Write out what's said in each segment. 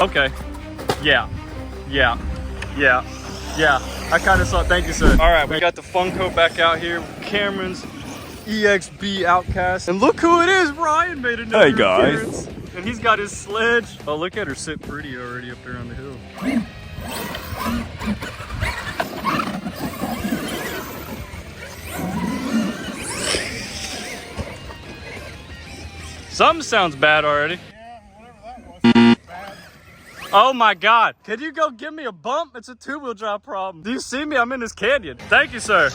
Okay. Yeah. Yeah. Yeah. Yeah. I kind of saw it. Thank you, sir. All right, we got the Funko back out here. Cameron's EXB Outcast. And look who it is. Ryan made another appearance. And he's got his sledge. Oh, look at her sit pretty already up there on the hill. Something sounds bad already. Yeah, whatever that was. Bad. Oh my God. Can you go give me a bump? It's a two-wheel drive problem. Do you see me? I'm in this canyon. Thank you, sir.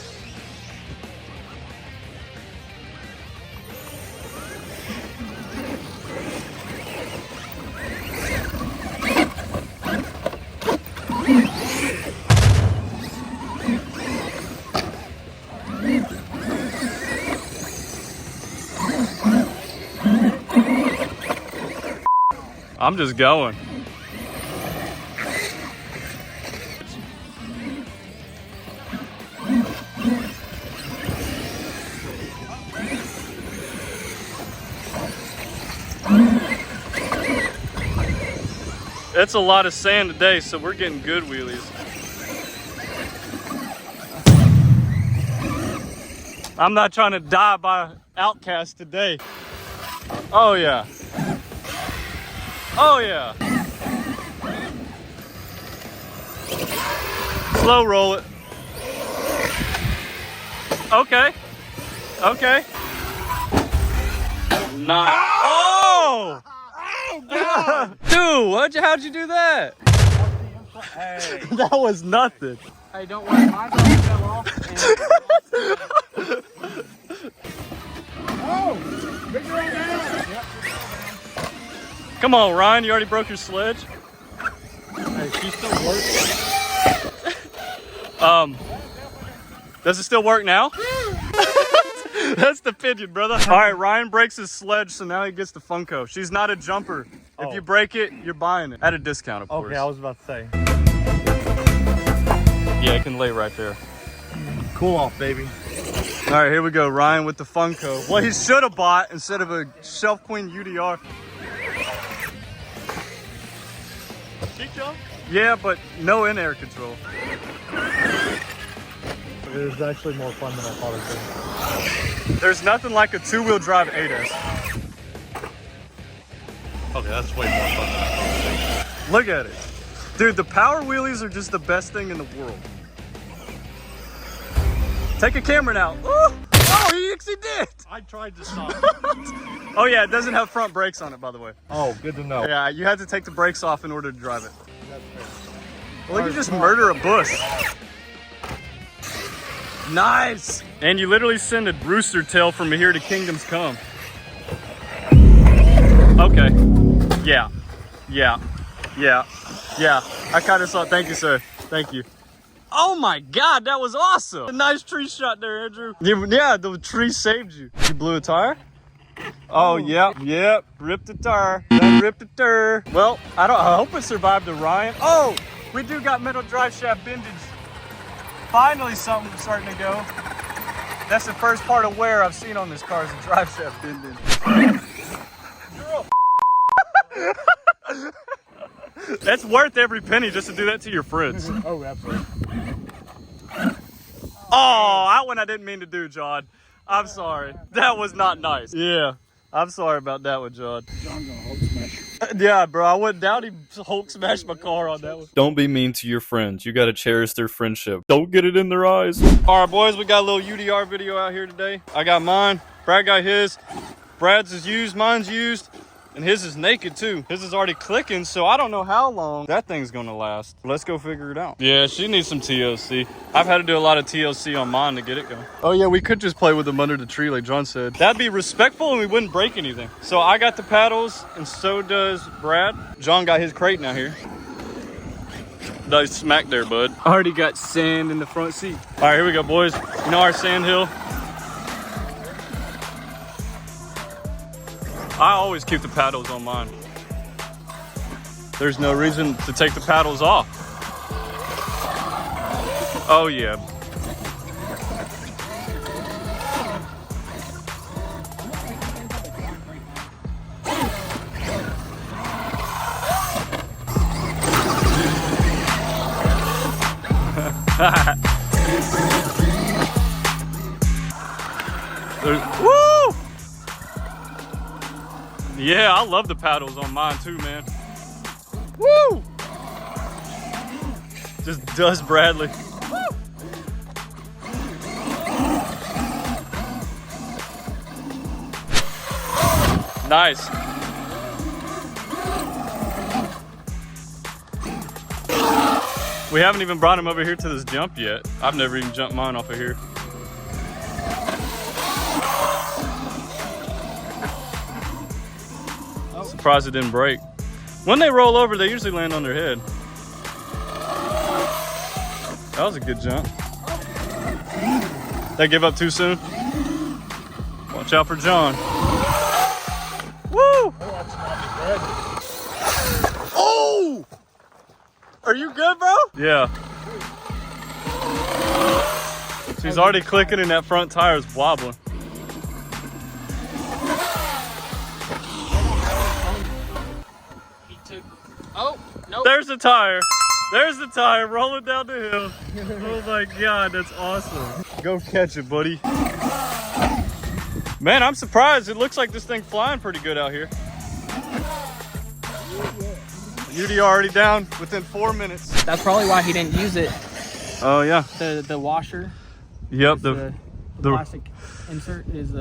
I'm just going. It's a lot of sand today, so we're getting good wheelies. I'm not trying to die by Outcast today. Oh yeah. Oh yeah. Slow roll it. Okay. Okay. Nice. Oh! Dude, how'd you do that? Hey. That was nothing. Hey, don't worry, my dog fell off. Oh! Big roll down! Yep. Come on, Ryan, you already broke your sledge? Hey, she still works. Does it still work now? That's the pigeon, brother. All right, Ryan breaks his sledge, so now he gets the Funko. She's not a jumper. If you break it, you're buying it. At a discount, of course. Okay, I was about to say. Yeah, it can lay right there. Cool off, baby. All right, here we go. Ryan with the Funko. What he should have bought instead of a Shelf Queen UDR. She jumped? Yeah, but no in-air control. It was actually more fun than I thought it would. There's nothing like a two-wheel drive 8S. Okay, that's way more fun than I thought Look at it. Dude, the power wheelies are just the best thing in the world. Take a camera now. Ooh! Oh, he actually did. I tried to stop. Oh yeah, it doesn't have front brakes on it, by the way. Oh, good to know. Yeah, you had to take the brakes off in order to drive it. That's fair. Well, you just murder a bush. Nice. And you literally send a rooster tail from here to Kingdoms Come. Okay. Yeah. Yeah. Yeah. Yeah. I kind of saw it. Thank you, sir. Thank you. Oh my God, that was awesome. A nice tree shot there, Andrew. Yeah, the tree saved you. You blew a tire? Oh, yep. Yep. Ripped the tire. That ripped the tire. Well, I hope it survived the Ryan. Oh, we do got middle drive shaft bendage. Finally something starting to go. That's the first part of wear I've seen on this car is the drive shaft bendage. That's worth every penny just to do that to your friends. Oh, absolutely. Oh, that one I didn't mean to do, John. I'm sorry. That was not nice. Yeah, I'm sorry about that one, John. John's gonna Hulk smash. Yeah, bro, I wouldn't doubt he Hulk smashed my car on that one. Don't be mean to your friends. You gotta cherish their friendship. Don't get it in their eyes. All right, boys, we got a little UDR video out here today. I got mine. Brad got his. Brad's is used. Mine's used. And his is naked too. His is already clicking, so I don't know how long that thing's gonna last. Let's go figure it out. Yeah, she needs some TLC. I've had to do a lot of TLC on mine to get it going. Oh yeah, we could just play with them under the tree like John said. That'd be respectful and we wouldn't break anything. So I got the paddles and so does Brad. John got his crate now here. Nice smack there, bud. Already got sand in the front seat. All right, here we go, boys. You know our sand hill? I always keep the paddles on mine. There's no reason to take the paddles off. Oh yeah. Woo! Yeah, I love the paddles on mine too, man. Woo! Just dust Bradley. Woo! Nice. We haven't even brought him over here to this jump yet. I've never even jumped mine off of here. Surprised it didn't break. When they roll over, they usually land on their head. That was a good jump. They give up too soon? Watch out for John. Woo! Oh! Are you good, bro? Yeah. She's already clicking and that front tire is wobbling. Oh, nope. There's the tire. There's the tire rolling down the hill. Oh my God, that's awesome. Go catch it, buddy. Man, I'm surprised. It looks like this thing flying pretty good out here. UD already down within 4 minutes. That's probably why he didn't use it. Oh yeah. The washer. Yep. The plastic insert is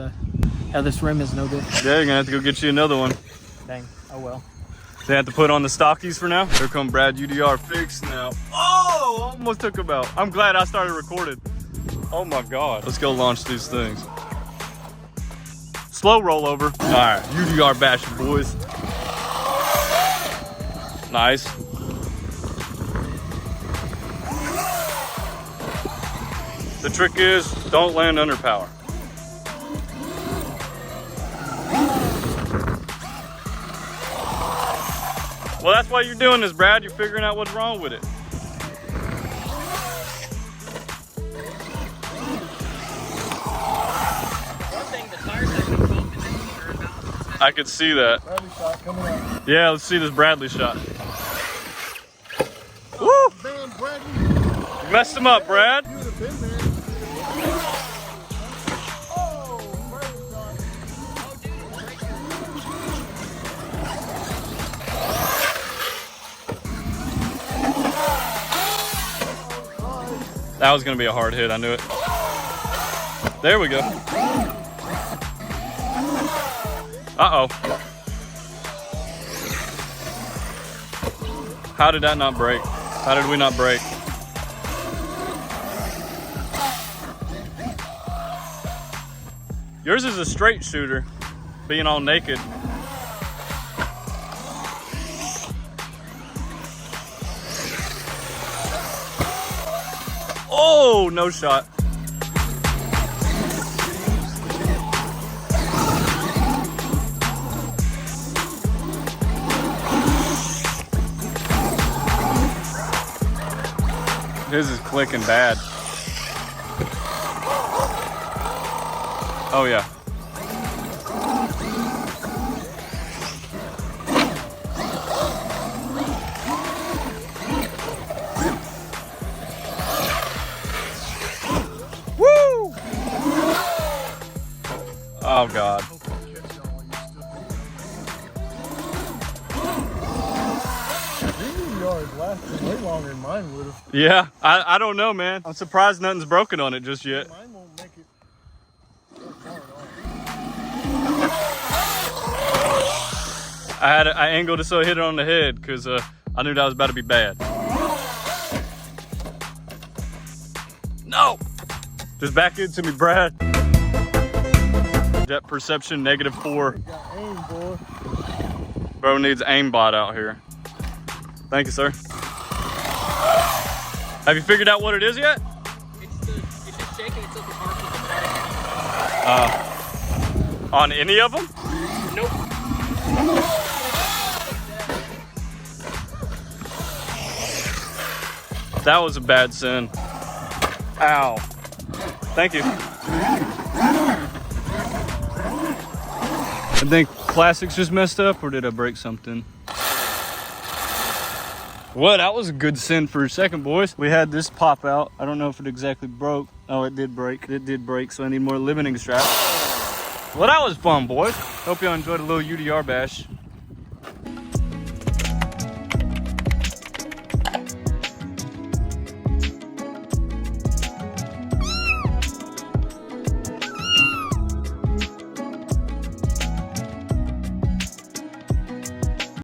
yeah, this rim is no good. Yeah, you're gonna have to go get you another one. Dang. Oh well. They have to put on the stockies for now. Here come Brad UDR fixed now. Oh, almost took him out. I'm glad I started recording. Oh my God. Let's go launch these things. Slow rollover. All right, UDR bashing, boys. Nice. The trick is don't land under power. Well, that's why you're doing this, Brad. You're figuring out what's wrong with it. I could see that. Bradley shot coming up. Yeah, let's see this Bradley shot. Woo! Man, Bradley. You messed him up, Brad. You would have been there. Oh, Bradley shot. That was gonna be a hard hit, I knew it. There we go. Uh-oh. How did that not break? How did we not break? Yours is a straight shooter, being all naked. Oh, no shot. His is clicking bad. Oh yeah. Woo! Oh God. Lasted way longer than mine would have. Yeah, I don't know, man. I'm surprised nothing's broken on it just yet. Mine won't make it far at all. I angled it so it hit it on the head because I knew that was about to be bad. No! Just back into me, Brad. Depth perception -4. Got aim, boy. Bro needs aimbot out here. Thank you, sir. Have you figured out what it is yet? It's just shaking itself apart with the On any of them? Nope. That was a bad sin. Ow. Thank you. I think plastics just messed up, or did I break something? Well, that was a good send for a second, boys. We had this pop out. I don't know if it exactly broke. Oh, it did break. It did break, so I need more limiting straps. Well, that was fun, boys. Hope y'all enjoyed a little UDR bash.